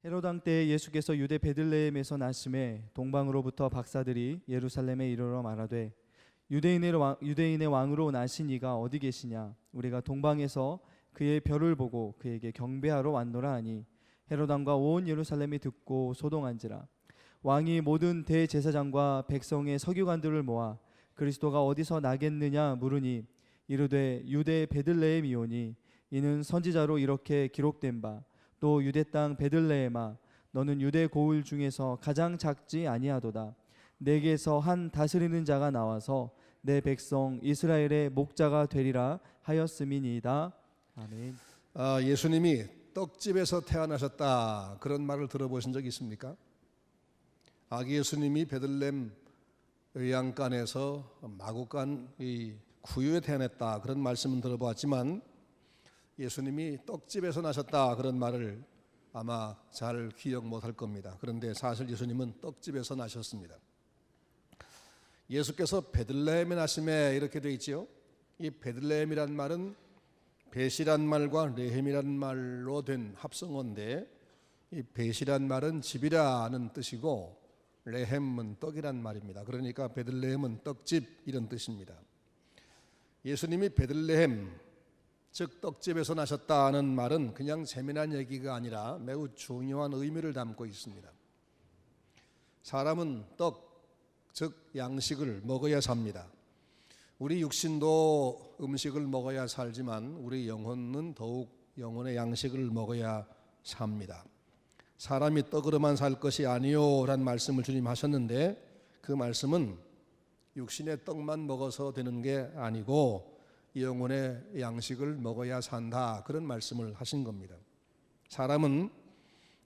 헤롯 왕 때 예수께서 유대 베들레헴에서 나심에 동방으로부터 박사들이 예루살렘에 이르러 말하되 유대인의 왕으로 나신 이가 어디 계시냐? 우리가 동방에서 그의 별을 보고 그에게 경배하러 왔노라 하니 헤롯 왕과 온 예루살렘이 듣고 소동한지라. 왕이 모든 대제사장과 백성의 서기관들을 모아 그리스도가 어디서 나겠느냐 물으니 이르되 유대 베들레헴이오니 이는 선지자로 이렇게 기록된 바 또 유대 땅 베들레헴아 너는 유대 고을 중에서 가장 작지 아니하도다. 내게서 한 다스리는 자가 나와서 내 백성 이스라엘의 목자가 되리라 하였음이니이다. 아멘. 예수님이 떡집에서 태어나셨다 그런 말을 들어보신 적 있습니까? 아기 예수님이 베들레헴 의양간에서 마구간 이 구유에 태어났다 그런 말씀은 들어보았지만 예수님이 떡집에서 나셨다 그런 말을 아마 잘 기억 못할 겁니다. 그런데 사실 예수님은 떡집에서 나셨습니다. 예수께서 베들레헴에 나심에 이렇게 되어 있지요. 이 베들레헴이란 말은 벳이란 말과 레헴이란 말로 된 합성어인데 이 벳이란 말은 집이라는 뜻이고 레헴은 떡이란 말입니다. 그러니까 베들레헴은 떡집 이런 뜻입니다. 예수님이 베들레헴 즉 떡집에서 나셨다는 말은 그냥 재미난 얘기가 아니라 매우 중요한 의미를 담고 있습니다. 사람은 떡, 즉 양식을 먹어야 삽니다. 우리 육신도 음식을 먹어야 살지만 우리 영혼은 더욱 영혼의 양식을 먹어야 삽니다. 사람이 떡으로만 살 것이 아니요 라는 말씀을 주님 하셨는데 그 말씀은 육신의 떡만 먹어서 되는 게 아니고 영혼의 양식을 먹어야 산다 그런 말씀을 하신 겁니다. 사람은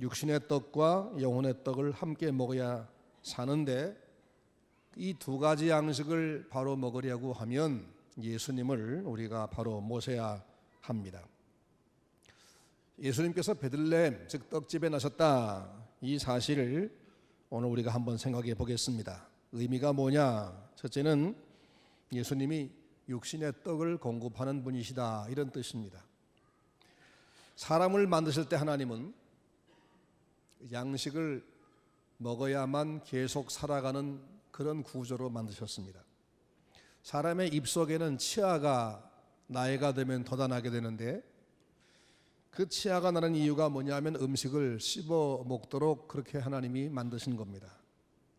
육신의 떡과 영혼의 떡을 함께 먹어야 사는데 이 두 가지 양식을 바로 먹으려고 하면 예수님을 우리가 바로 모셔야 합니다. 예수님께서 베들레헴 즉 떡집에 나셨다 이 사실을 오늘 우리가 한번 생각해 보겠습니다. 의미가 뭐냐? 첫째는 예수님이 육신의 떡을 공급하는 분이시다 이런 뜻입니다. 사람을 만드실 때 하나님은 양식을 먹어야만 계속 살아가는 그런 구조로 만드셨습니다. 사람의 입속에는 치아가 나이가 되면 돋아나게 되는데 그 치아가 나는 이유가 뭐냐면 음식을 씹어 먹도록 그렇게 하나님이 만드신 겁니다.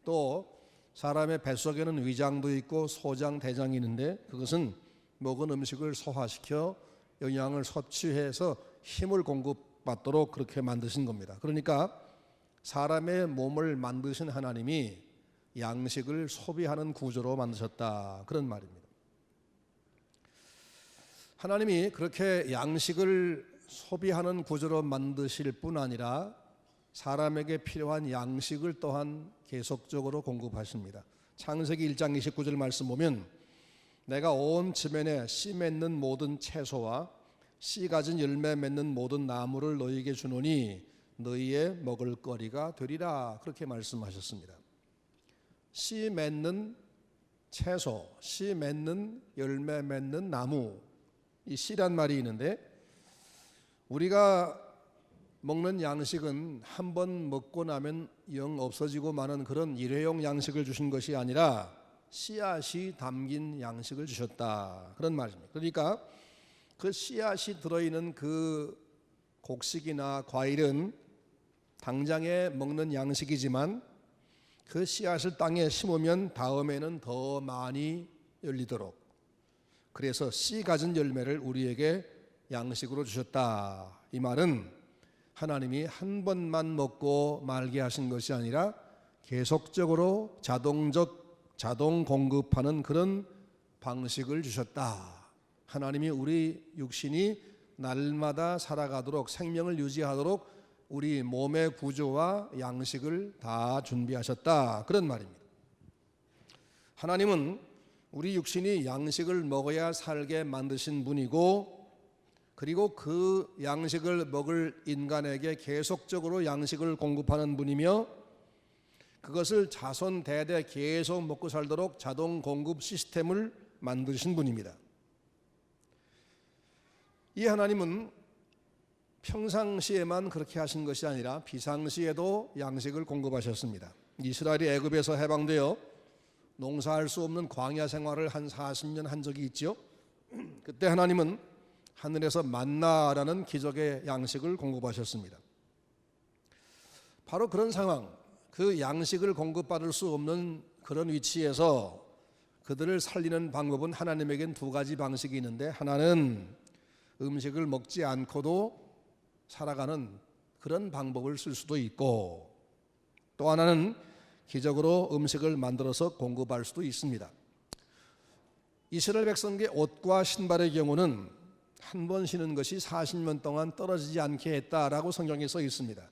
또 사람의 뱃속에는 위장도 있고 소장, 대장이 있는데 그것은 먹은 음식을 소화시켜 영양을 섭취해서 힘을 공급받도록 그렇게 만드신 겁니다. 그러니까 사람의 몸을 만드신 하나님이 양식을 소비하는 구조로 만드셨다 그런 말입니다. 하나님이 그렇게 양식을 소비하는 구조로 만드실 뿐 아니라 사람에게 필요한 양식을 또한 계속적으로 공급하십니다. 창세기 1장 29절 말씀 보면 내가 온 지면에 씨 맺는 모든 채소와 씨 가진 열매 맺는 모든 나무를 너희에게 주노니 너희의 먹을 거리가 되리라 그렇게 말씀하셨습니다. 씨 맺는 채소, 씨 맺는 열매 맺는 나무 이 씨란 말이 있는데 우리가 먹는 양식은 한 번 먹고 나면 영 없어지고 마는 그런 일회용 양식을 주신 것이 아니라 씨앗이 담긴 양식을 주셨다 그런 말입니다. 그러니까 그 씨앗이 들어있는 그 곡식이나 과일은 당장에 먹는 양식이지만 그 씨앗을 땅에 심으면 다음에는 더 많이 열리도록 그래서 씨 가진 열매를 우리에게 양식으로 주셨다. 이 말은 하나님이 한 번만 먹고 말게 하신 것이 아니라 계속적으로 자동 공급하는 그런 방식을 주셨다. 하나님이 우리 육신이 날마다 살아가도록 생명을 유지하도록 우리 몸의 구조와 양식을 다 준비하셨다 그런 말입니다. 하나님은 우리 육신이 양식을 먹어야 살게 만드신 분이고 그리고 그 양식을 먹을 인간에게 계속적으로 양식을 공급하는 분이며 그것을 자손 대대 계속 먹고 살도록 자동 공급 시스템을 만드신 분입니다. 이 하나님은 평상시에만 그렇게 하신 것이 아니라 비상시에도 양식을 공급하셨습니다. 이스라엘이 애굽에서 해방되어 농사할 수 없는 광야 생활을 한 40년 한 적이 있죠. 그때 하나님은 하늘에서 만나라는 기적의 양식을 공급하셨습니다. 바로 그런 상황, 그 양식을 공급받을 수 없는 그런 위치에서 그들을 살리는 방법은 하나님에겐 두 가지 방식이 있는데, 하나는 음식을 먹지 않고도 살아가는 그런 방법을 쓸 수도 있고, 또 하나는 기적으로 음식을 만들어서 공급할 수도 있습니다. 이스라엘 백성의 옷과 신발의 경우는 한 번 신은 것이 40년 동안 떨어지지 않게 했다라고 성경에 써 있습니다.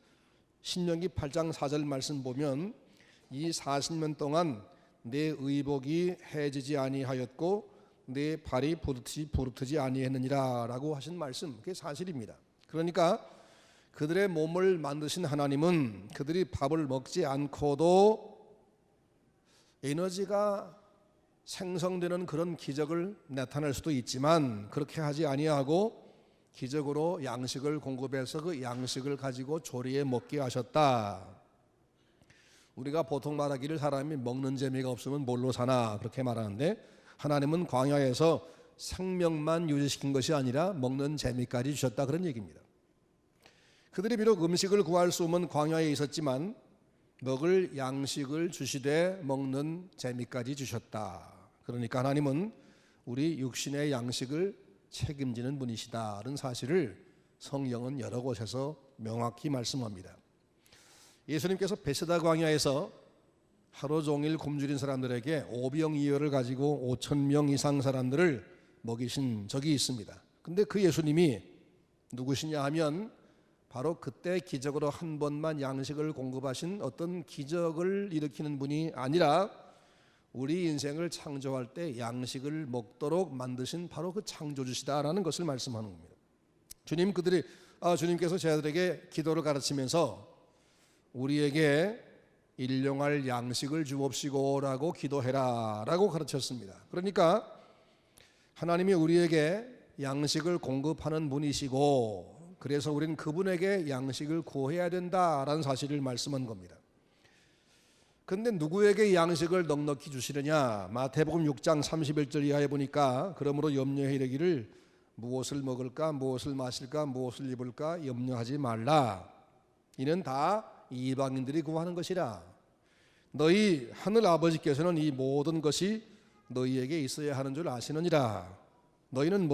신명기 8장 4절 말씀 보면 이 40년 동안 내 의복이 해지지 아니하였고 내 발이 부르트지 아니했느니라 라고 하신 말씀, 그게 사실입니다. 그러니까 그들의 몸을 만드신 하나님은 그들이 밥을 먹지 않고도 에너지가 생성되는 그런 기적을 나타낼 수도 있지만, 그렇게 하지 아니하고 기적으로 양식을 공급해서 그 양식을 가지고 조리해 먹게 하셨다. 우리가 보통 말하기를 사람이 먹는 재미가 없으면 뭘로 사나 그렇게 말하는데, 하나님은 광야에서 생명만 유지시킨 것이 아니라 먹는 재미까지 주셨다, 그런 얘기입니다. 그들이 비록 음식을 구할 수 없는 광야에 있었지만 먹을 양식을 주시되 먹는 재미까지 주셨다. 그러니까 하나님은 우리 육신의 양식을 책임지는 분이시다는 사실을 성경은 여러 곳에서 명확히 말씀합니다. 예수님께서 베세다 광야에서 하루 종일 굶주린 사람들에게 오병이어를 가지고 5,000명 이상 사람들을 먹이신 적이 있습니다. 근데 그 예수님이 누구시냐 하면 바로 그때 기적으로 한 번만 양식을 공급하신 어떤 기적을 일으키는 분이 아니라 우리 인생을 창조할 때 양식을 먹도록 만드신 바로 그 창조주시다라는 것을 말씀하는 겁니다. 주님께서 저희들에게 기도를 가르치면서 우리에게 일용할 양식을 주옵시고라고 기도해라라고 가르쳤습니다. 그러니까 하나님이 우리에게 양식을 공급하는 분이시고, 그래서 우리는 그분에게 양식을 구해야 된다라는 사실을 말씀한 겁니다. 그런데 누구에게 양식을 넉넉히 주시느냐? 마태복음 6장 31절 이하에 보니까 그러므로 염려해 이르기를 무엇을 먹을까, 무엇을 마실까, 무엇을 입을까 염려하지 말라. 이는 다 이방인들이 구하는 것이라. 너희 하늘 아버지께서는 이 모든 것이 너희에게 있어야 하는 줄 아시느니라. 너희는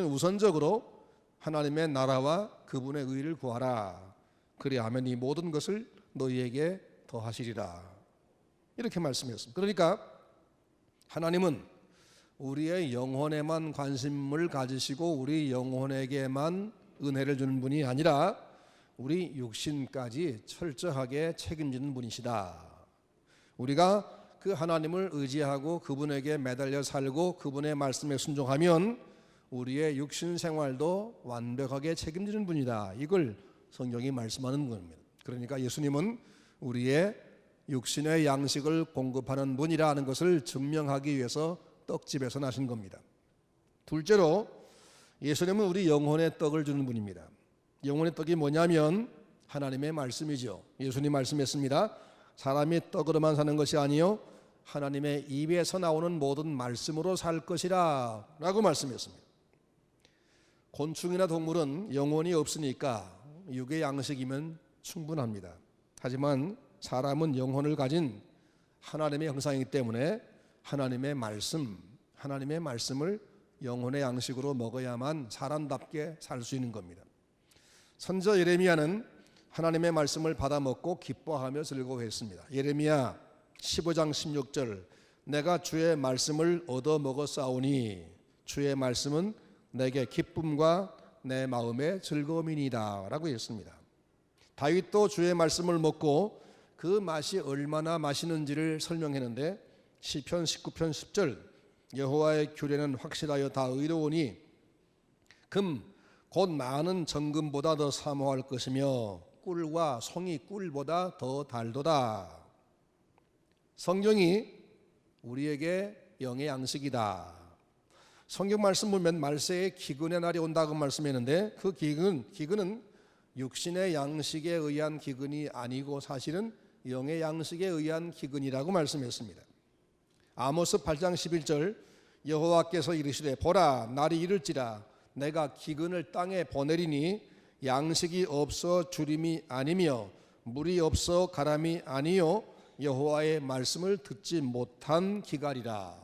우선적으로 하나님의 나라와 그분의 의를 구하라. 그리하면 이 모든 것을 너희에게 더하시리라. 이렇게 말씀했습니다. 그러니까 하나님은 우리의 영혼에만 관심을 가지시고 우리 영혼에게만 은혜를 주는 분이 아니라 우리 육신까지 철저하게 책임지는 분이시다. 우리가 그 하나님을 의지하고 그분에게 매달려 살고 그분의 말씀에 순종하면 우리의 육신 생활도 완벽하게 책임지는 분이다. 이걸 성경이 말씀하는 겁니다. 그러니까 예수님은 우리의 육신의 양식을 공급하는 분이라는 것을 증명하기 위해서 떡집에서 나신 겁니다. 둘째로 예수님은 우리 영혼의 떡을 주는 분입니다. 영혼의 떡이 뭐냐면 하나님의 말씀이죠. 예수님 말씀했습니다. 사람이 떡으로만 사는 것이 아니요 하나님의 입에서 나오는 모든 말씀으로 살 것이라 라고 말씀했습니다. 곤충이나 동물은 영혼이 없으니까 육의 양식이면 충분합니다. 하지만 사람은 영혼을 가진 하나님의 형상이기 때문에 하나님의 말씀을 영혼의 양식으로 먹어야만 사람답게 살 수 있는 겁니다. 선지자 예레미야는 하나님의 말씀을 받아 먹고 기뻐하며 즐거워했습니다. 예레미야 15장 16절 내가 주의 말씀을 얻어 먹었사오니 주의 말씀은 내게 기쁨과 내 마음의 즐거움이니이다 라고 했습니다. 다윗도 주의 말씀을 먹고 그 맛이 얼마나 맛있는지를 설명했는데 시편 19편 10절 여호와의 규례는 확실하여 다 의로우니 금 곧 많은 정금보다 더 사모할 것이며 꿀과 송이 꿀보다 더 달도다. 성경이 우리에게 영의 양식이다. 성경 말씀 보면 말세에 기근의 날이 온다고 말씀했는데 그 기근은 육신의 양식에 의한 기근이 아니고 사실은 영의 양식에 의한 기근이라고 말씀했습니다. 아모스 8장 11절 여호와께서 이르시되 보라 날이 이를지라 내가 기근을 땅에 보내리니 양식이 없어 주림이 아니며 물이 없어 가람이 아니요 여호와의 말씀을 듣지 못한 기갈이라.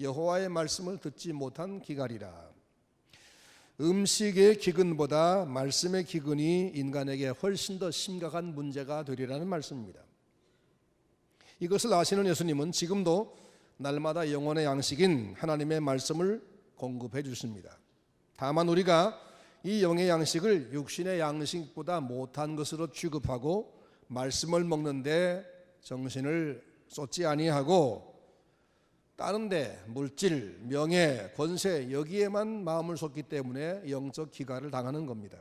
여호와의 말씀을 듣지 못한 기갈이라. 음식의 기근보다 말씀의 기근이 인간에게 훨씬 더 심각한 문제가 되리라는 말씀입니다. 이것을 아시는 예수님은 지금도 날마다 영혼의 양식인 하나님의 말씀을 공급해 주십니다. 다만 우리가 이 영의 양식을 육신의 양식보다 못한 것으로 취급하고 말씀을 먹는데 정신을 쏟지 아니하고 다른 데 물질, 명예, 권세 여기에만 마음을 쏟기 때문에 영적 기갈을 당하는 겁니다.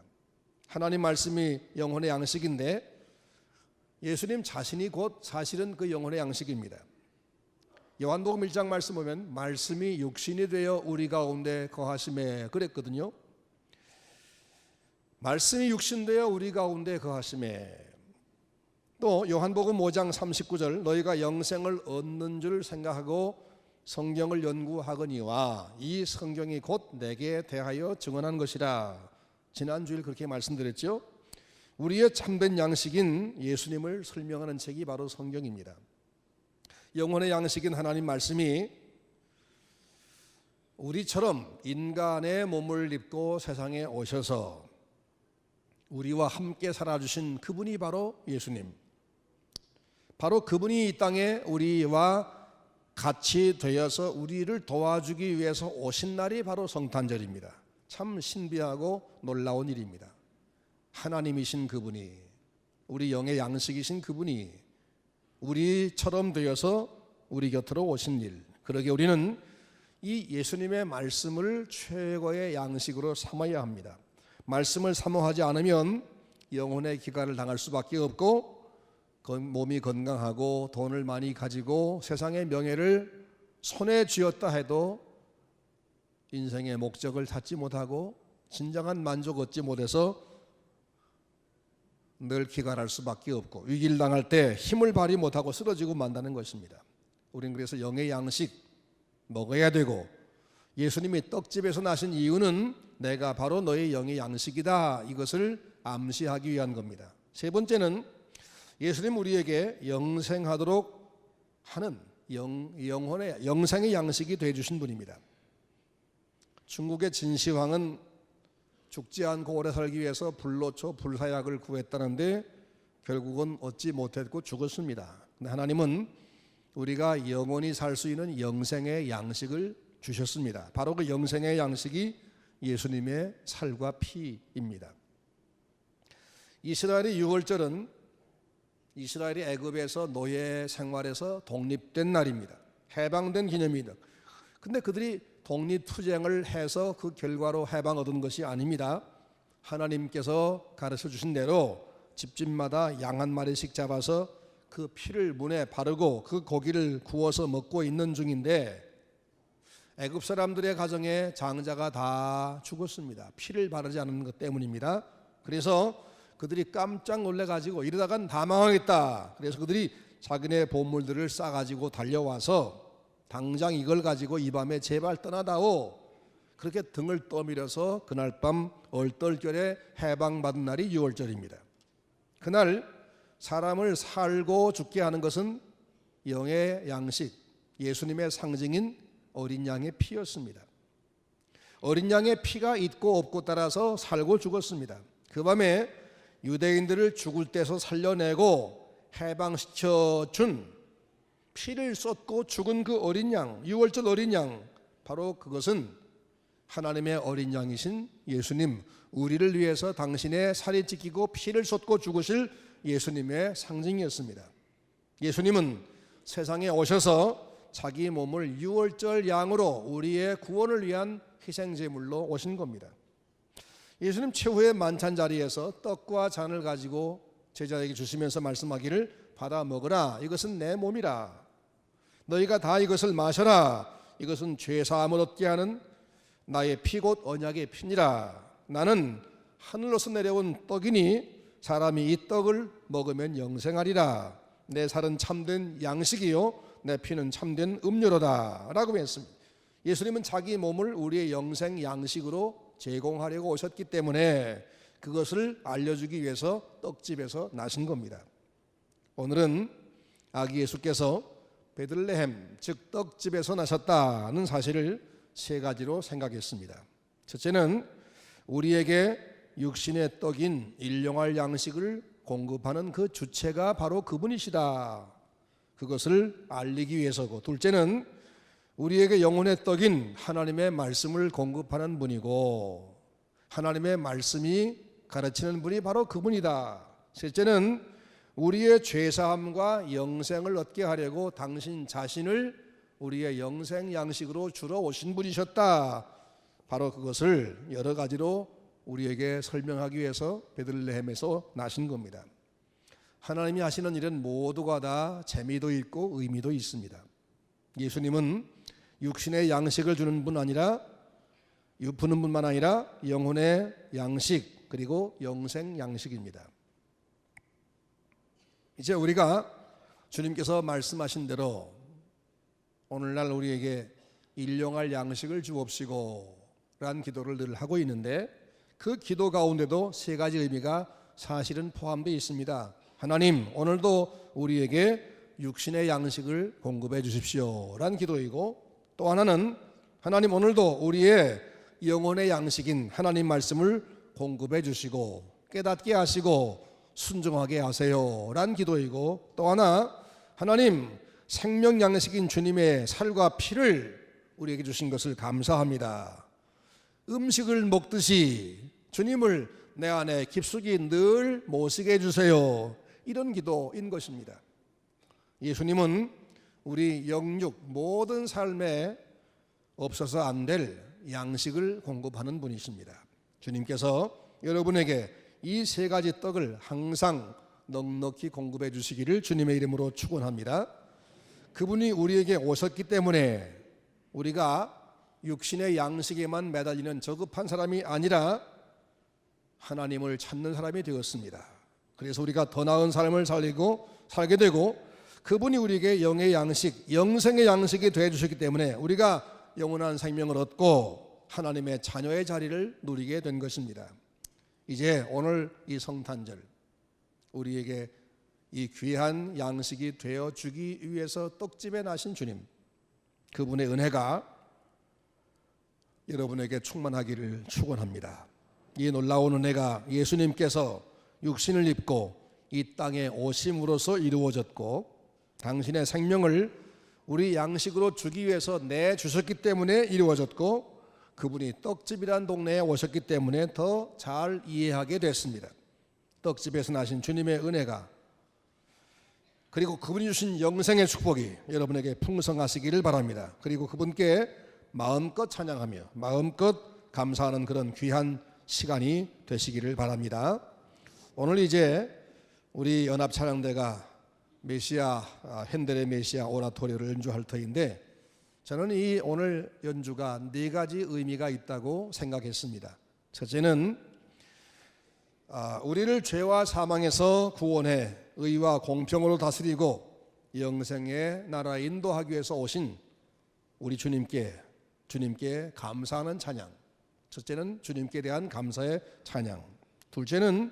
하나님 말씀이 영혼의 양식인데 예수님 자신이 곧 사실은 그 영혼의 양식입니다. 요한복음 1장 말씀 보면 말씀이 육신이 되어 우리 가운데 거하심에 그랬거든요. 말씀이 육신되어 우리 가운데 거하심에. 또 요한복음 5장 39절 너희가 영생을 얻는 줄 생각하고 성경을 연구하거니와 이 성경이 곧 내게 대하여 증언한 것이라. 지난주일 그렇게 말씀드렸죠. 우리의 참된 양식인 예수님을 설명하는 책이 바로 성경입니다. 영혼의 양식인 하나님 말씀이 우리처럼 인간의 몸을 입고 세상에 오셔서 우리와 함께 살아주신 그분이 바로 예수님. 바로 그분이 이 땅에 우리와 같이 되어서 우리를 도와주기 위해서 오신 날이 바로 성탄절입니다. 참 신비하고 놀라운 일입니다. 하나님이신 그분이, 우리 영의 양식이신 그분이 우리처럼 되어서 우리 곁으로 오신 일. 그러게 우리는 이 예수님의 말씀을 최고의 양식으로 삼아야 합니다. 말씀을 사모하지 않으면 영혼의 기갈을 당할 수밖에 없고 몸이 건강하고 돈을 많이 가지고 세상의 명예를 손에 쥐었다 해도 인생의 목적을 찾지 못하고 진정한 만족 얻지 못해서 늘 기갈할 수밖에 없고 위기를 당할 때 힘을 발휘 못하고 쓰러지고 만다는 것입니다. 우린 그래서 영의 양식 먹어야 되고 예수님이 떡집에서 나신 이유는 내가 바로 너의 영의 양식이다. 이것을 암시하기 위한 겁니다. 세 번째는 예수님 우리에게 영생하도록 하는 영혼의 영생의 양식이 되어 주신 분입니다. 중국의 진시황은 죽지 않고 오래 살기 위해서 불로초 불사약을 구했다는데 결국은 얻지 못했고 죽었습니다. 근데 하나님은 우리가 영원히 살 수 있는 영생의 양식을 주셨습니다. 바로 그 영생의 양식이 예수님의 살과 피입니다. 이스라엘의 유월절은 이스라엘이 애굽에서 노예 생활에서 독립된 날입니다. 해방된 기념입니다. 근데 그들이 독립투쟁을 해서 그 결과로 해방 얻은 것이 아닙니다. 하나님께서 가르쳐 주신 대로 집집마다 양 한 마리씩 잡아서 그 피를 문에 바르고 그 고기를 구워서 먹고 있는 중인데 애굽 사람들의 가정에 장자가 다 죽었습니다. 피를 바르지 않은 것 때문입니다. 그래서 그들이 깜짝 놀래가지고 이러다간 다 망하겠다. 그래서 그들이 자기네 보물들을 싸가지고 달려와서 당장 이걸 가지고 이 밤에 제발 떠나다오. 그렇게 등을 떠밀어서 그날 밤 얼떨결에 해방받은 날이 유월절입니다. 그날 사람을 살고 죽게 하는 것은 영의 양식, 예수님의 상징인 어린 양의 피였습니다. 어린 양의 피가 있고 없고 따라서 살고 죽었습니다. 그 밤에 유대인들을 죽을 때서 살려내고 해방시켜준 피를 쏟고 죽은 그 어린 양, 유월절 어린 양, 바로 그것은 하나님의 어린 양이신 예수님, 우리를 위해서 당신의 살이 찢기고 피를 쏟고 죽으실 예수님의 상징이었습니다. 예수님은 세상에 오셔서 자기 몸을 유월절 양으로 우리의 구원을 위한 희생제물로 오신 겁니다. 예수님 최후의 만찬 자리에서 떡과 잔을 가지고 제자에게 주시면서 말씀하기를 받아 먹으라. 이것은 내 몸이라. 너희가 다 이것을 마셔라. 이것은 죄 사함을 얻게 하는 나의 피 곧 언약의 피니라. 나는 하늘로서 내려온 떡이니 사람이 이 떡을 먹으면 영생하리라. 내 살은 참된 양식이요 내 피는 참된 음료로다 라고 했습니다. 예수님은 자기 몸을 우리의 영생 양식으로 제공하려고 오셨기 때문에 그것을 알려주기 위해서 떡집에서 나신 겁니다. 오늘은 아기 예수께서 베들레헴 즉 떡집에서 나셨다는 사실을 세 가지로 생각했습니다. 첫째는 우리에게 육신의 떡인 일용할 양식을 공급하는 그 주체가 바로 그분이시다. 그것을 알리기 위해서고, 둘째는 우리에게 영혼의 떡인 하나님의 말씀을 공급하는 분이고 하나님의 말씀이 가르치는 분이 바로 그분이다. 셋째는 우리의 죄사함과 영생을 얻게 하려고 당신 자신을 우리의 영생 양식으로 주러 오신 분이셨다. 바로 그것을 여러 가지로 우리에게 설명하기 위해서 베들레헴에서 나신 겁니다. 하나님이 하시는 일은 모두가 다 재미도 있고 의미도 있습니다. 예수님은 육신의 양식을 주는 분 아니라 부는 분만 아니라 영혼의 양식 그리고 영생 양식입니다. 이제 우리가 주님께서 말씀하신 대로 오늘날 우리에게 일용할 양식을 주옵시고 라는 기도를 늘 하고 있는데 그 기도 가운데도 세 가지 의미가 사실은 포함되어 있습니다. 하나님 오늘도 우리에게 육신의 양식을 공급해 주십시오 라는 기도이고, 또 하나는 하나님 오늘도 우리의 영혼의 양식인 하나님 말씀을 공급해 주시고 깨닫게 하시고 순종하게 하세요 라는 기도이고, 또 하나 하나님 생명 양식인 주님의 살과 피를 우리에게 주신 것을 감사합니다. 음식을 먹듯이 주님을 내 안에 깊숙이 늘 모시게 해주세요. 이런 기도인 것입니다. 예수님은 우리 영육 모든 삶에 없어서 안 될 양식을 공급하는 분이십니다. 주님께서 여러분에게 이 세 가지 떡을 항상 넉넉히 공급해 주시기를 주님의 이름으로 축원합니다. 그분이 우리에게 오셨기 때문에 우리가 육신의 양식에만 매달리는 저급한 사람이 아니라 하나님을 찾는 사람이 되었습니다. 그래서 우리가 더 나은 삶을 살게 되고 그분이 우리에게 영의 양식, 영생의 양식이 되어 주셨기 때문에 우리가 영원한 생명을 얻고 하나님의 자녀의 자리를 누리게 된 것입니다. 이제 오늘 이 성탄절 우리에게 이 귀한 양식이 되어 주기 위해서 떡집에 나신 주님, 그분의 은혜가 여러분에게 충만하기를 축원합니다. 이 놀라운 은혜가 예수님께서 육신을 입고 이 땅에 오심으로써 이루어졌고 당신의 생명을 우리 양식으로 주기 위해서 내주셨기 때문에 이루어졌고 그분이 떡집이란 동네에 오셨기 때문에 더 잘 이해하게 됐습니다. 떡집에서 나신 주님의 은혜가 그리고 그분이 주신 영생의 축복이 여러분에게 풍성하시기를 바랍니다. 그리고 그분께 마음껏 찬양하며 마음껏 감사하는 그런 귀한 시간이 되시기를 바랍니다. 오늘 이제 우리 연합찬양대가 메시아 핸델의 메시아 오라토리오를 연주할 터인데 저는 이 오늘 연주가 네 가지 의미가 있다고 생각했습니다. 첫째는 우리를 죄와 사망에서 구원해 의와 공평으로 다스리고 영생의 나라에 인도하기 위해서 오신 우리 주님께 감사하는 찬양. 첫째는 주님께 대한 감사의 찬양. 둘째는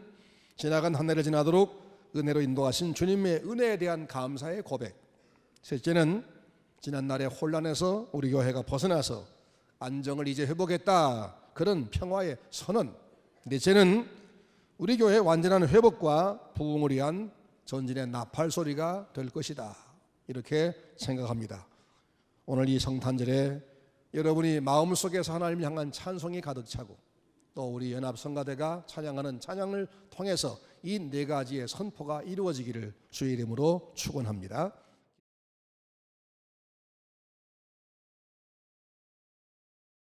지나간 한 해를 지나도록 은혜로 인도하신 주님의 은혜에 대한 감사의 고백. 셋째는 지난날의 혼란에서 우리 교회가 벗어나서 안정을 이제 회복했다, 그런 평화의 선언. 넷째는 우리 교회의 완전한 회복과 부흥을 위한 전진의 나팔 소리가 될 것이다, 이렇게 생각합니다. 오늘 이 성탄절에 여러분이 마음속에서 하나님을 향한 찬송이 가득 차고 또 우리 연합성가대가 찬양하는 찬양을 통해서 이 네 가지의 선포가 이루어지기를 주의 이름으로 축원합니다.